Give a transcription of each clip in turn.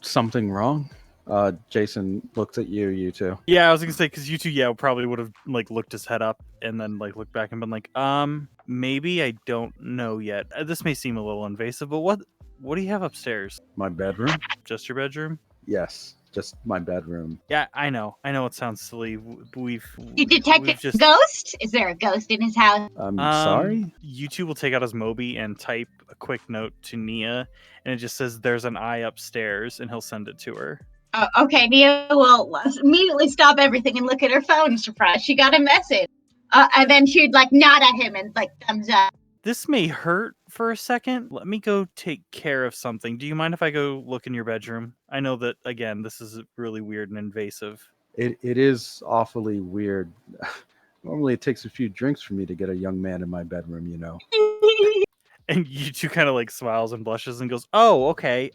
something wrong? Jason looks at you two. Yeah, I was gonna say because you two, probably would have like looked his head up and then like looked back and been like, maybe I don't know yet. This may seem a little invasive, but what do you have upstairs? My bedroom? Just your bedroom? Yes, just my bedroom. Yeah, I know. It sounds silly. You detected a ghost? Is there a ghost in his house? I'm sorry? You two will take out his Moby and type a quick note to Nia, and it just says there's an eye upstairs, and he'll send it to her. Okay, Nia will immediately stop everything and look at her phone. Surprise, she got a message. And then she'd like nod at him and like thumbs up. This may hurt for a second. Let me go take care of something. Do you mind if I go look in your bedroom? I know that, again, this is really weird and invasive. It is awfully weird. Normally it takes a few drinks for me to get a young man in my bedroom, you know. And Yutu kind of like smiles and blushes and goes, "Oh, okay.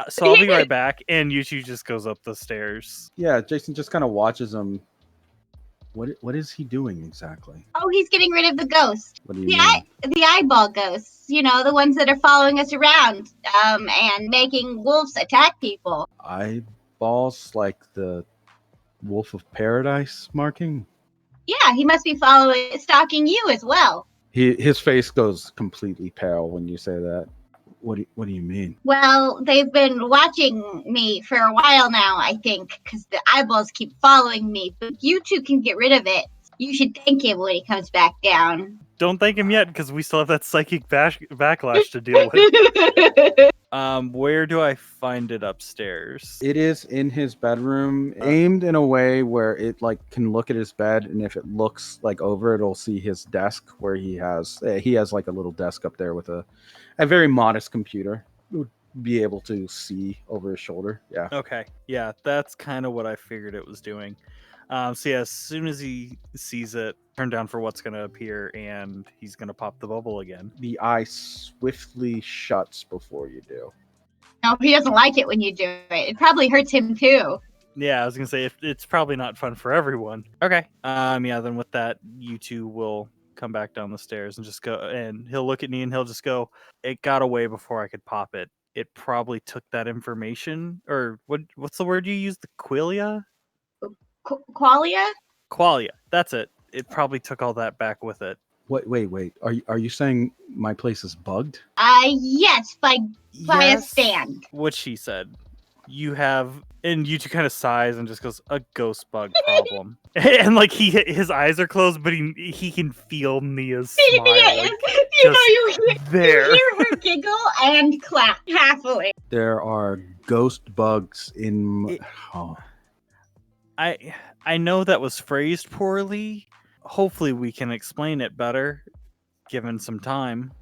So I'll be right back." And Yutu just goes up the stairs. Yeah, Jason just kind of watches him. What is he doing exactly? Oh, he's getting rid of the ghost. What do you mean? The eyeball ghosts. You know, the ones that are following us around, and making wolves attack people. Eyeballs, like the Wolf of Paradise marking? Yeah, he must be stalking you as well. His face goes completely pale when you say that. What do you mean? Well, they've been watching me for a while now, I think, because the eyeballs keep following me. But you two can get rid of it. You should thank him when he comes back down. Don't thank him yet, because we still have that psychic backlash to deal with. Where do I find it upstairs? It is in his bedroom, aimed in a way where it like can look at his bed, and if it looks like over, it'll see his desk where he has like a little desk up there with a very modest computer. It would be able to see over his shoulder. Yeah. Okay. Yeah, that's kind of what I figured it was doing. So yeah, as soon as he sees it, turn down for what's going to appear, and he's going to pop the bubble again. The eye swiftly shuts before you do. No, he doesn't like it when you do it. It probably hurts him too. Yeah, I was going to say, it's probably not fun for everyone. Okay. Yeah, then with that, you two will come back down the stairs and just go, and he'll look at me and he'll just go, "It got away before I could pop it. It probably took that information," or what's the word you used? The qualia? Qualia? Qualia. That's it. It probably took all that back with it. Wait. Are you saying my place is bugged? Yes, by a stand. What she said. You have, and you two kind of sighs and just goes, "A ghost bug problem." And like his eyes are closed, but he can feel Nia's smile. Like, you hear her giggle and clap happily. There are ghost bugs in. I know that was phrased poorly. Hopefully we can explain it better, given some time.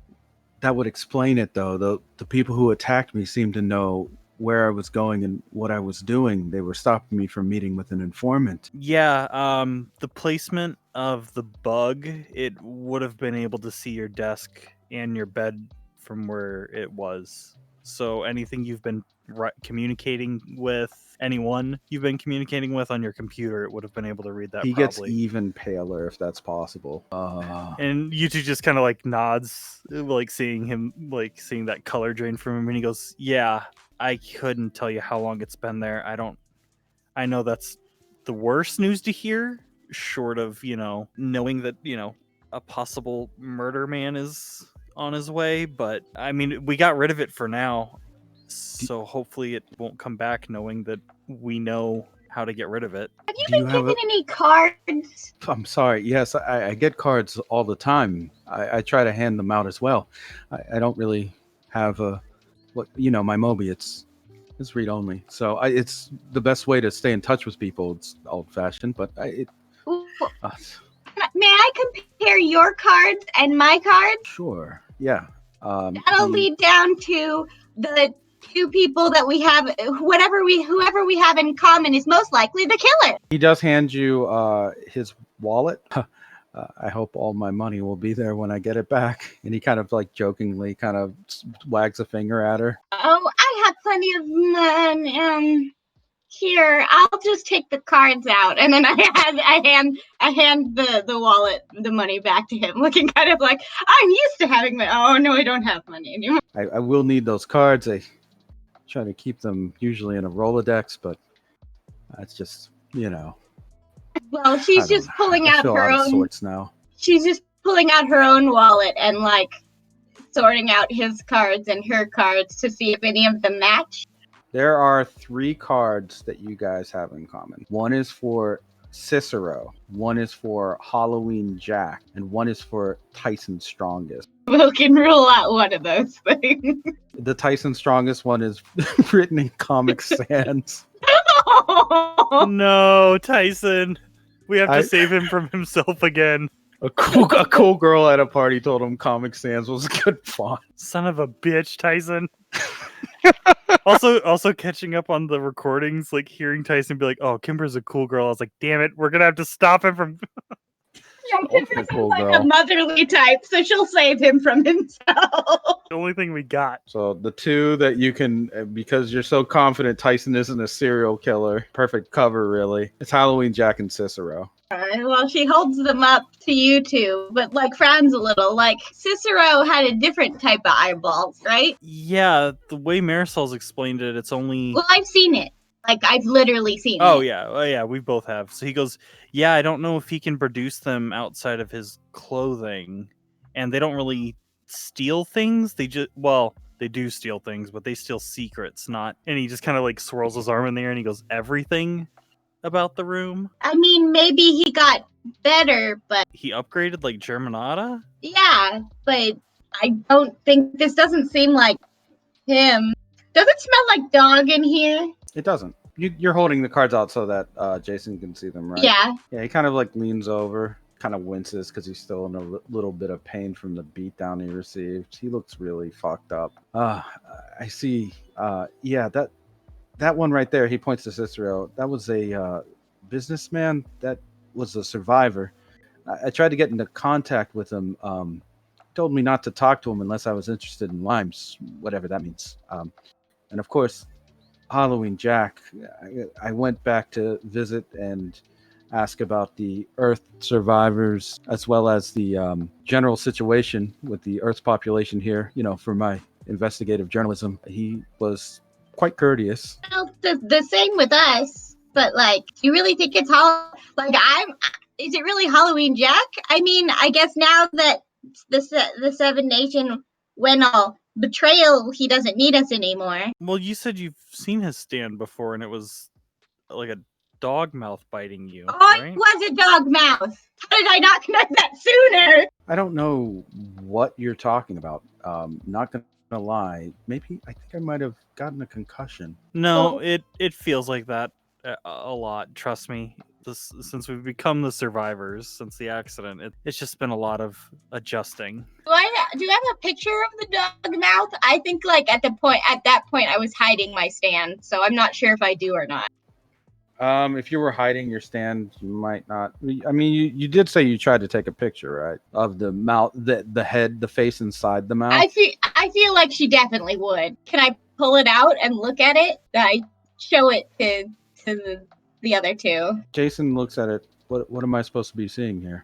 That would explain it, though. The people who attacked me seemed to know where I was going and what I was doing. They were stopping me from meeting with an informant. Yeah, the placement of the bug, it would have been able to see your desk and your bed from where it was. So anything you've been communicating with, anyone you've been communicating with on your computer, it would have been able to read that. He gets even paler if that's possible. And Yutu just kind of like nods, like seeing that color drain from him, and he goes, "Yeah, I couldn't tell you how long it's been there. I know that's the worst news to hear, short of, knowing that, a possible murder man is on his way. But I mean, we got rid of it for now. So hopefully it won't come back, knowing that we know how to get rid of it." Have you been given any cards? I'm sorry. Yes, I get cards all the time. I try to hand them out as well. I don't really have my Moby. It's read only. So it's the best way to stay in touch with people. It's old fashioned, but may I compare your cards and my cards? Sure. Yeah. That'll lead down to the two people that we have. Whoever we have in common is most likely the killer. He does hand you his wallet. I hope all my money will be there when I get it back. And he kind of like jokingly kind of wags a finger at her. Oh, I have plenty of money. Here, I'll just take the cards out. And then I hand the wallet, the money back to him, looking kind of like, I'm used to having money. Oh, no, I don't have money anymore. I will need those cards. try to keep them usually in a Rolodex, but that's just, Well, I she's don't just know. pulling I out feel her out of own. sorts now. She's just pulling out her own wallet and like sorting out his cards and her cards to see if any of them match. There are 3 cards that you guys have in common. One is for Cicero, one is for Halloween Jack, and one is for Tyson Strongest. We can rule out one of those things. The Tyson Strongest one is written in Comic Sans. No, Tyson. We have to I- save him from himself again. A cool girl at a party told him Comic Sans was a good font. Son of a bitch, Tyson. Also catching up on the recordings, like hearing Tyson be like, "Oh, Kimber's a cool girl." I was like, "Damn it, we're gonna have to stop him from." Kimber Cool like girl. a motherly type, so she'll save him from himself. The only thing we got. So the 2 that you can, because you're so confident Tyson isn't a serial killer, perfect cover really. It's Halloween Jack and Cicero. Well, she holds them up to you two, but like frowns a little. Like Cicero had a different type of eyeballs, right? Yeah, the way Marisol's explained it, it's only. Well, I've seen it. Like I've literally seen Oh it. yeah, we both have. So he goes, "Yeah, I don't know if he can produce them outside of his clothing, and they don't really steal things. They do steal things, but they steal secrets, not." And he just kind of like swirls his arm in the air, and he goes, "Everything about the room." I mean, maybe he got better, but He upgraded like Germanata. yeah, but I don't think this doesn't seem like him. Does it smell like dog in here? It doesn't. You're holding the cards out so that Jason can see them, right? Yeah. Yeah, he kind of like leans over, kind of winces because he's still in a little bit of pain from the beatdown he received. He looks really fucked up. I see. Yeah, that one right there, he points to Cicero. That was a businessman. That was a survivor. I tried to get into contact with him. Told me not to talk to him unless I was interested in limes, whatever that means. And of course, Halloween Jack. I went back to visit and ask about the Earth survivors as well as the general situation with the Earth's population here. For my investigative journalism, he was quite courteous. Well, the same with us. But like, do you really think it's is it really Halloween Jack? I mean, I guess now that the Seven Nation went all betrayal, he doesn't need us anymore. Well, you said you've seen his stand before, and it was like a dog mouth biting you, Oh, right? it was a dog mouth. How did I not connect that sooner? I don't know what you're talking about. Not gonna lie. Maybe I think I might have gotten a concussion. No, Oh. it feels like that a lot. Trust me. Since we've become the survivors since the accident, it's just been a lot of adjusting. Do I have a picture of the dog mouth? I think like at that point I was hiding my stand, so I'm not sure if I do or not. If you were hiding your stand, you might not. I mean, you did say you tried to take a picture, right, of the mouth, the head, the face inside the mouth. I feel like she definitely would. Can I pull it out and look at it? I show it to the other two. Jason looks at it. What am I supposed to be seeing here?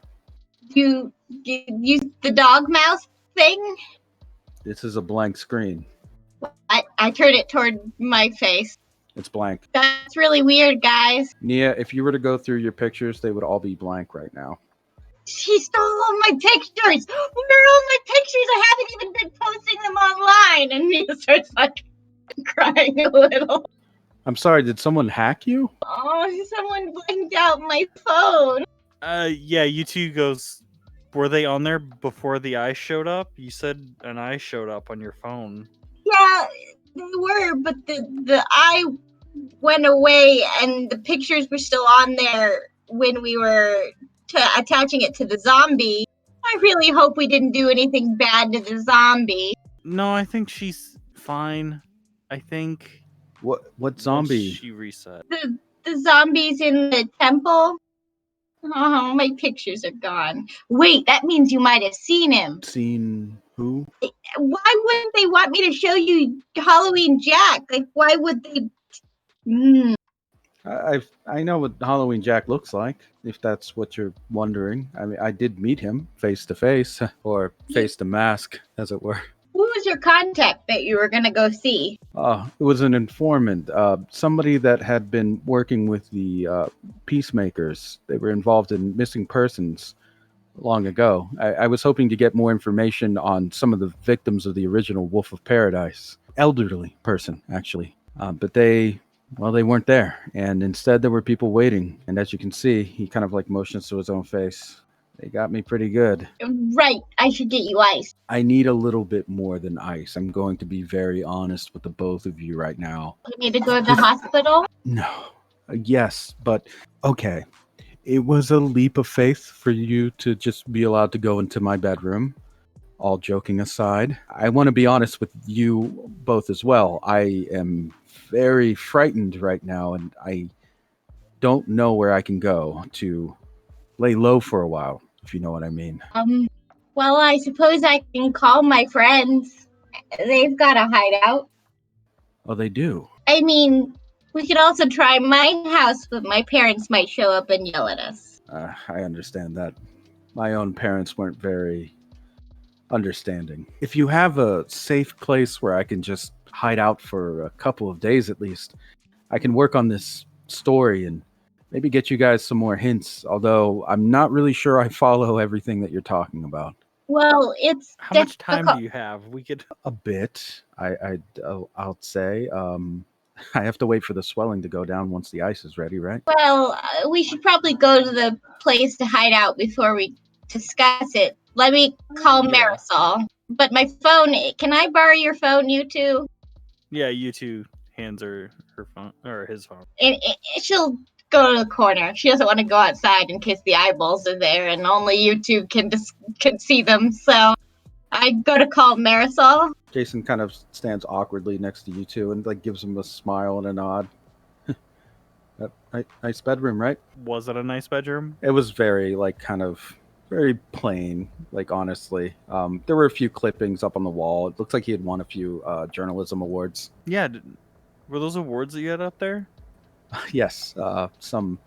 You use the dog mouth thing? This is a blank screen. I turn it toward my face. It's blank. That's really weird, guys. Nia, if you were to go through your pictures, they would all be blank right now. She stole all my pictures. Where are all my pictures? I haven't even been posting them online. And Nia starts like crying a little. I'm sorry, did someone hack you? Oh, someone blanked out my phone. Yeah, you two goes. Were they on there before the eye showed up? You said an eye showed up on your phone. Yeah, they were, but the eye went away and the pictures were still on there when we were attaching it to the zombie. I really hope we didn't do anything bad to the zombie. No, I think she's fine. I think. What zombie? She reset. The zombies in the temple. Oh, my pictures are gone. Wait, that means you might have seen him. Seen who? Why wouldn't they want me to show you Halloween Jack? Like, why would they? I know what Halloween Jack looks like, if that's what you're wondering. I mean, I did meet him face to face, or face to mask, as it were. Who was your contact that you were gonna go see? It was an informant, somebody that had been working with the peacemakers. They were involved in missing persons long ago. I was hoping to get more information on some of the victims of the original Wolf of Paradise. Elderly person, actually. But they weren't there. And instead, there were people waiting. And as you can see, he kind of like motions to his own face. They got me pretty good. Right, I should get you ice. I need a little bit more than ice. I'm going to be very honest with the both of you right now. You need to go to the hospital? No. Yes, but okay. It was a leap of faith for you to just be allowed to go into my bedroom. All joking aside, I want to be honest with you both as well. I am very frightened right now, and I don't know where I can go to lay low for a while, if you know what I mean. Well, I suppose I can call my friends. They've got a hideout. Oh, they do? I mean, we could also try my house, but my parents might show up and yell at us. I understand that. My own parents weren't very understanding. If you have a safe place where I can just hide out for a couple of days at least, I can work on this story and maybe get you guys some more hints, although I'm not really sure I follow everything that you're talking about. Well, it's How much time do you have? We could. A bit, I'll say. I have to wait for the swelling to go down once the ice is ready, right? Well, we should probably go to the place to hide out before we discuss it. Let me call Yeah. Marisol. But my phone, can I borrow your phone, you two? Yeah, Yutu hands her phone or his phone. And she'll go to the corner. She doesn't want to go outside in case the eyeballs are there, and only you two can see them. So I go to call Marisol. Jason kind of stands awkwardly next to you two and like gives him a smile and a nod. Nice bedroom, right? Was it a nice bedroom? It was very like kind of very plain, like honestly. There were a few clippings up on the wall. It looks like he had won a few journalism awards. Yeah. Were those awards that you had up there? Yes, some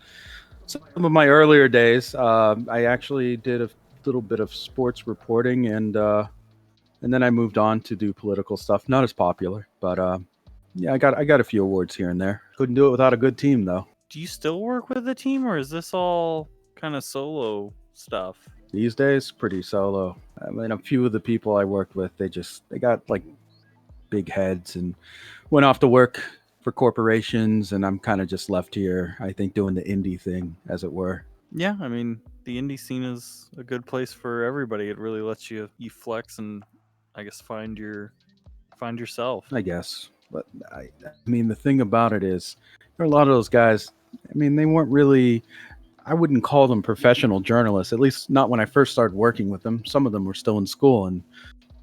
of my earlier days. I actually did a little bit of sports reporting, and then I moved on to do political stuff. Not as popular, but yeah, I got a few awards here and there. Couldn't do it without a good team, though. Do you still work with a team, or is this all kind of solo stuff? These days, pretty solo. I mean, a few of the people I worked with, they got like big heads and went off to work for corporations, and I'm kind of just left here, I think, doing the indie thing, as it were. Yeah, I mean, the indie scene is a good place for everybody. It really lets you flex and I guess find yourself. I guess. But I mean, the thing about it is, there are a lot of those guys. I mean, they weren't really. I wouldn't call them professional journalists. At least not when I first started working with them. Some of them were still in school, and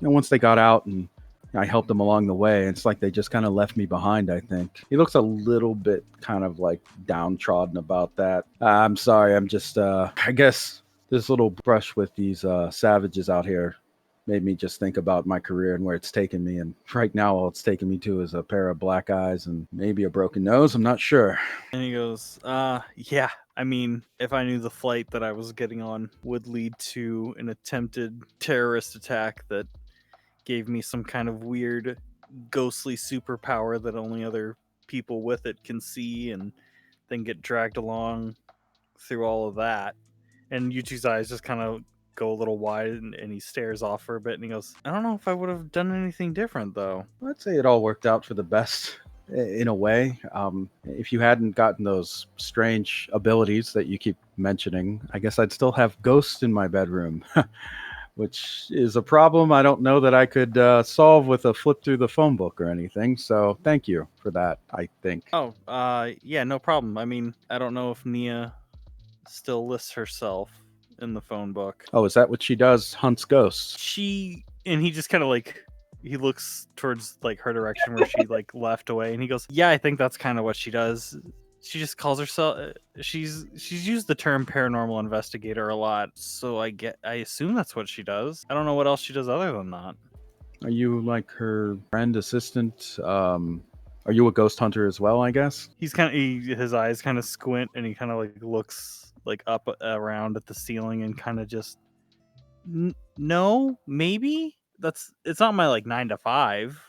once they got out and I helped them along the way, it's like they just kind of left me behind. I think he looks a little bit kind of like downtrodden about that. I'm sorry. I'm just. I guess this little brush with these savages out here made me just think about my career and where it's taken me. And right now, all it's taken me to is a pair of black eyes and maybe a broken nose. I'm not sure. And he goes, yeah, I mean, if I knew the flight that I was getting on would lead to an attempted terrorist attack that gave me some kind of weird ghostly superpower that only other people with it can see and then get dragged along through all of that. And Yuchi's eyes just kind of go a little wide and he stares off for a bit and he goes, I don't know if I would have done anything different though. I'd say it all worked out for the best in a way. If you hadn't gotten those strange abilities that you keep mentioning, I guess I'd still have ghosts in my bedroom, which is a problem I don't know that I could solve with a flip through the phone book or anything. So thank you for that, I think. Oh, yeah, no problem. I mean, I don't know if Nia still lists herself in the phone book. Oh, is that what she does? Hunts ghosts? And he just kind of like, he looks towards like her direction where she like left away and he goes, yeah, I think that's kind of what she does. She just calls herself, she's used the term paranormal investigator a lot. So I assume that's what she does. I don't know what else she does other than that. Are you like her friend, assistant? Are you a ghost hunter as well, I guess? He's his eyes kind of squint and he kind of like looks like up around at the ceiling and kind of just no, maybe it's not my like 9 to 5.